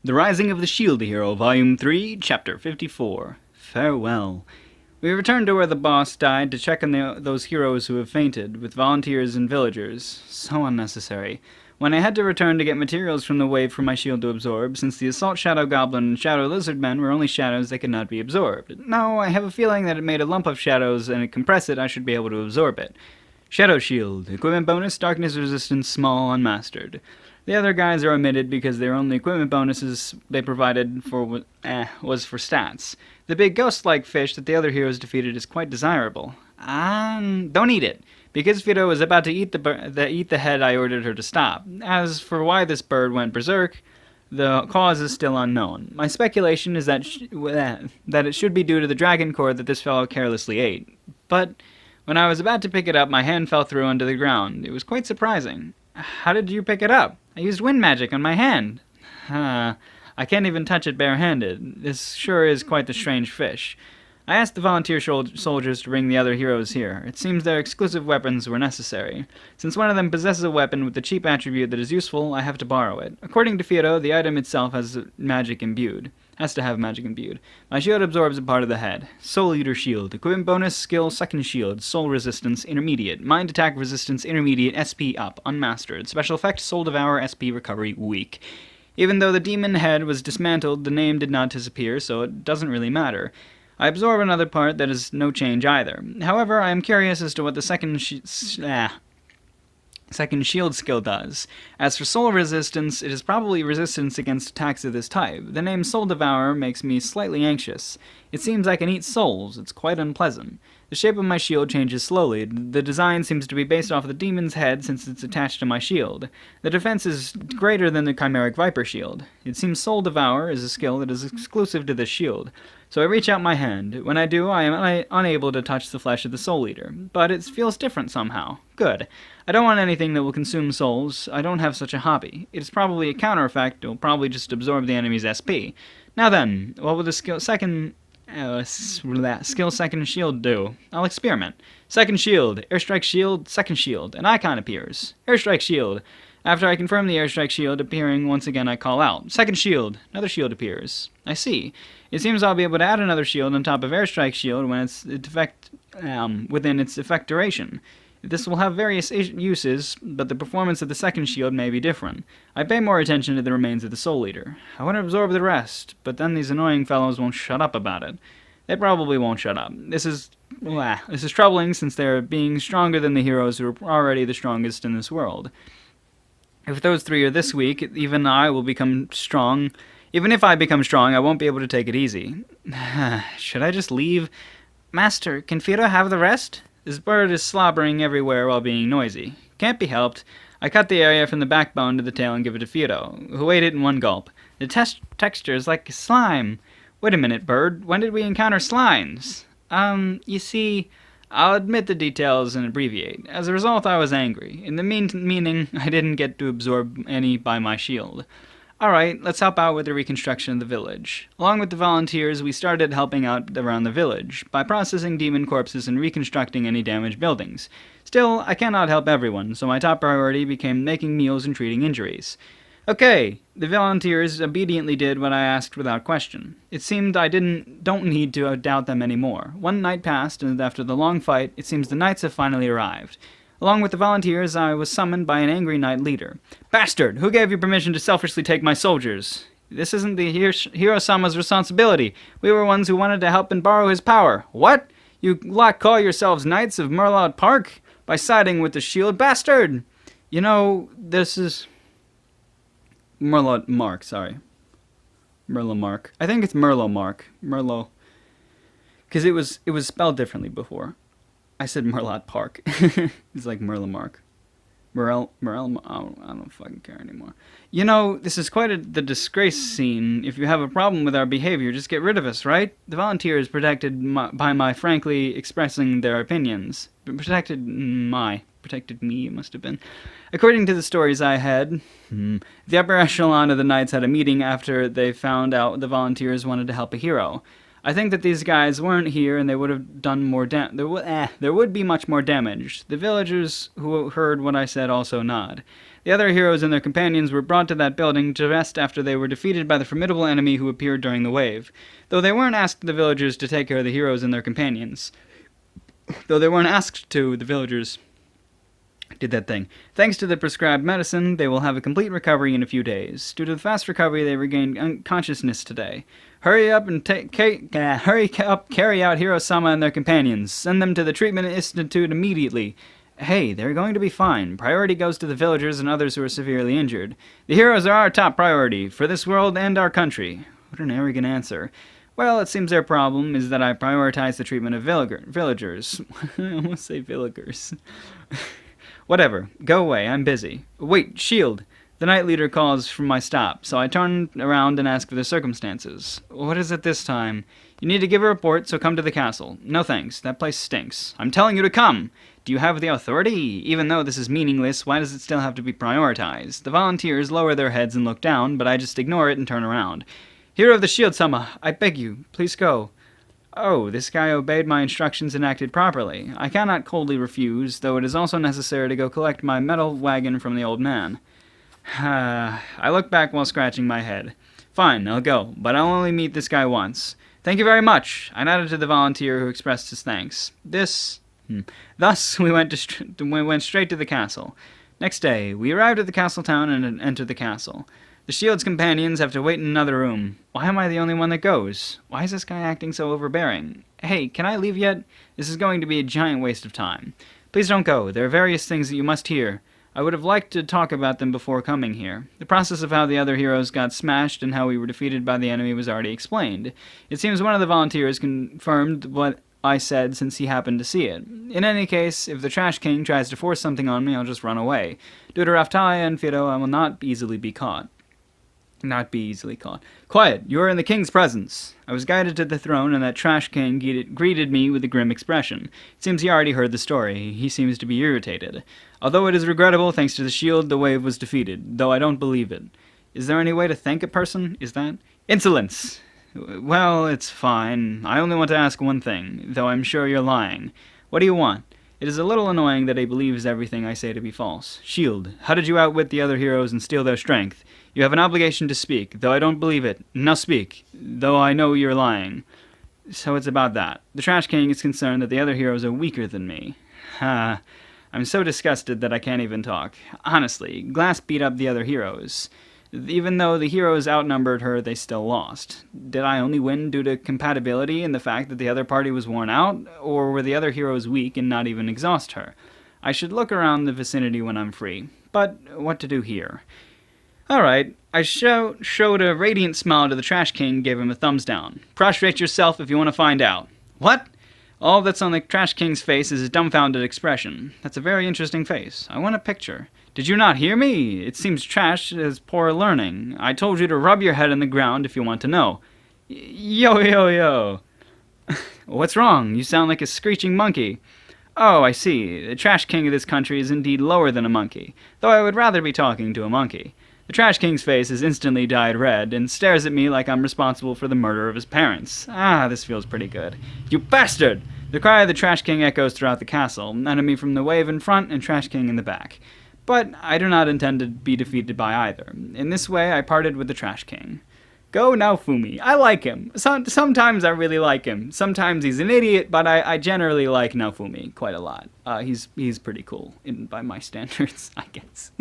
The Rising of the Shield Hero, Volume 3, Chapter 54. Farewell. We returned to where the boss died to check on those heroes who have fainted, with volunteers and villagers. So unnecessary. When I had to return to get materials from the wave for my shield to absorb, since the Assault Shadow Goblin and Shadow Lizard Men were only shadows that could not be absorbed. No, I have a feeling that it made a lump of shadows, and to compress it, I should be able to absorb it. Shadow Shield. Equipment bonus, darkness resistance, small, unmastered. The other guys are omitted because their only equipment bonuses they provided for was for stats. The big ghost-like fish that the other heroes defeated is quite desirable. Don't eat it, because Fido was about to eat the head I ordered her to stop. As for why this bird went berserk, the cause is still unknown. My speculation is that that it should be due to the dragon core that this fellow carelessly ate. But when I was about to pick it up, my hand fell through onto the ground. It was quite surprising. How did you pick it up? I used wind magic on my hand. I can't even touch it barehanded. This sure is quite the strange fish. I asked the volunteer soldiers to bring the other heroes here. It seems their exclusive weapons were necessary. Since one of them possesses a weapon with the cheap attribute that is useful, I have to borrow it. According to Fido, the item itself has magic imbued. Has to have magic imbued. My shield absorbs a part of the head. Soul Eater Shield. Equipment bonus, skill, second shield. Soul resistance, intermediate. Mind attack resistance, intermediate. SP up, unmastered. Special effect, Soul Devour, SP recovery, weak. Even though the demon head was dismantled, the name did not disappear, so it doesn't really matter. I absorb another part that is no change either. However, I am curious as to what the second shield skill does. As for soul resistance, it is probably resistance against attacks of this type. The name Soul Devourer makes me slightly anxious. It seems I can eat souls. It's quite unpleasant. The shape of my shield changes slowly. The design seems to be based off the demon's head since it's attached to my shield. The defense is greater than the Chimeric Viper shield. It seems Soul Devourer is a skill that is exclusive to this shield. So I reach out my hand. When I do, I am unable to touch the flesh of the Soul Eater. But it feels different somehow. Good. I don't want anything that will consume souls. I don't have such a hobby. It is probably a counter effect. It will probably just absorb the enemy's SP. Now then, what will the skill second shield do? I'll experiment. Second shield, airstrike shield, second shield. An icon appears. Airstrike shield. After I confirm the airstrike shield appearing once again, I call out. Second shield. Another shield appears. I see. It seems I'll be able to add another shield on top of airstrike shield when within its effect duration. This will have various uses, but the performance of the second shield may be different. I pay more attention to the remains of the Soul Eater. I want to absorb the rest, but then these annoying fellows won't shut up about it. They probably won't shut up. This is troubling since they're being stronger than the heroes who are already the strongest in this world. If those three are this weak, even I will become strong. Even if I become strong, I won't be able to take it easy. Should I just leave? Master, can Fido have the rest? This bird is slobbering everywhere while being noisy. Can't be helped. I cut the area from the backbone to the tail and give it to Fido, who ate it in one gulp. The texture is like slime. Wait a minute, bird. When did we encounter slimes? You see, I'll admit the details and abbreviate. As a result, I was angry. In the meaning, I didn't get to absorb any by my shield. Alright, let's help out with the reconstruction of the village. Along with the volunteers, we started helping out around the village, by processing demon corpses and reconstructing any damaged buildings. Still, I cannot help everyone, so my top priority became making meals and treating injuries. Okay, the volunteers obediently did what I asked without question. It seemed I don't need to doubt them anymore. One night passed, and after the long fight, it seems the knights have finally arrived. Along with the volunteers, I was summoned by an angry knight leader. Bastard! Who gave you permission to selfishly take my soldiers? This isn't the Hiro-sama's responsibility. We were ones who wanted to help and borrow his power. What? You lot call yourselves Knights of Merlaud Park? By siding with the shield? Bastard! You know, this is... Merlot Mark, sorry. Merlot Mark. I think it's Merlot Mark. Merlot. Because it was spelled differently before. I said Merlot Park. It's like Merlot Mark. I don't fucking care anymore. You know, this is quite the disgrace scene. If you have a problem with our behavior, just get rid of us, right? The volunteers protected by my frankly expressing their opinions. Protected me, it must have been. According to the stories I had, the upper echelon of the knights had a meeting after they found out the volunteers wanted to help a hero. I think that these guys weren't here and they would have done more there would be much more damage. The villagers who heard what I said also nod. The other heroes and their companions were brought to that building to rest after they were defeated by the formidable enemy who appeared during the wave. Though they weren't asked the villagers to take care of the heroes and their companions. The villagers did that thing. Thanks to the prescribed medicine, they will have a complete recovery in a few days. Due to the fast recovery, they regained consciousness today. Hurry up, carry out Hiro-sama and their companions. Send them to the treatment institute immediately. Hey, they're going to be fine. Priority goes to the villagers and others who are severely injured. The heroes are our top priority, for this world and our country. What an arrogant answer. Well, it seems their problem is that I prioritize the treatment of villagers. I almost say villagers. Whatever. Go away. I'm busy. Wait, Shield. The night leader calls from my stop, so I turn around and ask for the circumstances. What is it this time? You need to give a report, so come to the castle. No thanks. That place stinks. I'm telling you to come! Do you have the authority? Even though this is meaningless, why does it still have to be prioritized? The volunteers lower their heads and look down, but I just ignore it and turn around. Hero of the Shield-sama, I beg you, please go. Oh, this guy obeyed my instructions and acted properly. I cannot coldly refuse, though it is also necessary to go collect my metal wagon from the old man. I look back while scratching my head. Fine, I'll go, but I'll only meet this guy once. Thank you very much. I nodded to the volunteer who expressed his thanks. Thus, we went straight to the castle. Next day, we arrived at the castle town and entered the castle. The Shield's companions have to wait in another room. Why am I the only one that goes? Why is this guy acting so overbearing? Hey, can I leave yet? This is going to be a giant waste of time. Please don't go. There are various things that you must hear. I would have liked to talk about them before coming here. The process of how the other heroes got smashed and how we were defeated by the enemy was already explained. It seems one of the volunteers confirmed what I said since he happened to see it. In any case, if the Trash King tries to force something on me, I'll just run away. Due to Raftaya and Fido, I will not easily be caught. Quiet, you are in the king's presence. I was guided to the throne, and that Trash King greeted me with a grim expression. It seems he already heard the story. He seems to be irritated. Although it is regrettable, thanks to the shield, the wave was defeated, though I don't believe it. Is there any way to thank a person? Is that? Insolence! Well, it's fine. I only want to ask one thing, though I'm sure you're lying. What do you want? It is a little annoying that he believes everything I say to be false. Shield, how did you outwit the other heroes and steal their strength? You have an obligation to speak, though I don't believe it. Now speak, though I know you're lying. So it's about that. The Trash King is concerned that the other heroes are weaker than me. I'm so disgusted that I can't even talk. Honestly, Glass beat up the other heroes. Even though the heroes outnumbered her, they still lost. Did I only win due to compatibility and the fact that the other party was worn out, or were the other heroes weak and not even exhaust her? I should look around the vicinity when I'm free. But what to do here? Alright, I showed a radiant smile to the Trash King and gave him a thumbs down. Prostrate yourself if you want to find out. What? All that's on the Trash King's face is a dumbfounded expression. That's a very interesting face. I want a picture. Did you not hear me? It seems Trash has poor learning. I told you to rub your head in the ground if you want to know. Yo. What's wrong? You sound like a screeching monkey. Oh, I see. The Trash King of this country is indeed lower than a monkey, though I would rather be talking to a monkey. The Trash King's face is instantly dyed red and stares at me like I'm responsible for the murder of his parents. This feels pretty good. You bastard! The cry of the Trash King echoes throughout the castle, enemy from the wave in front and Trash King in the back. But I do not intend to be defeated by either. In this way, I parted with the Trash King. Go Naofumi. I like him. Sometimes I really like him. Sometimes he's an idiot, but I generally like Naofumi quite a lot. He's pretty cool, by my standards, I guess.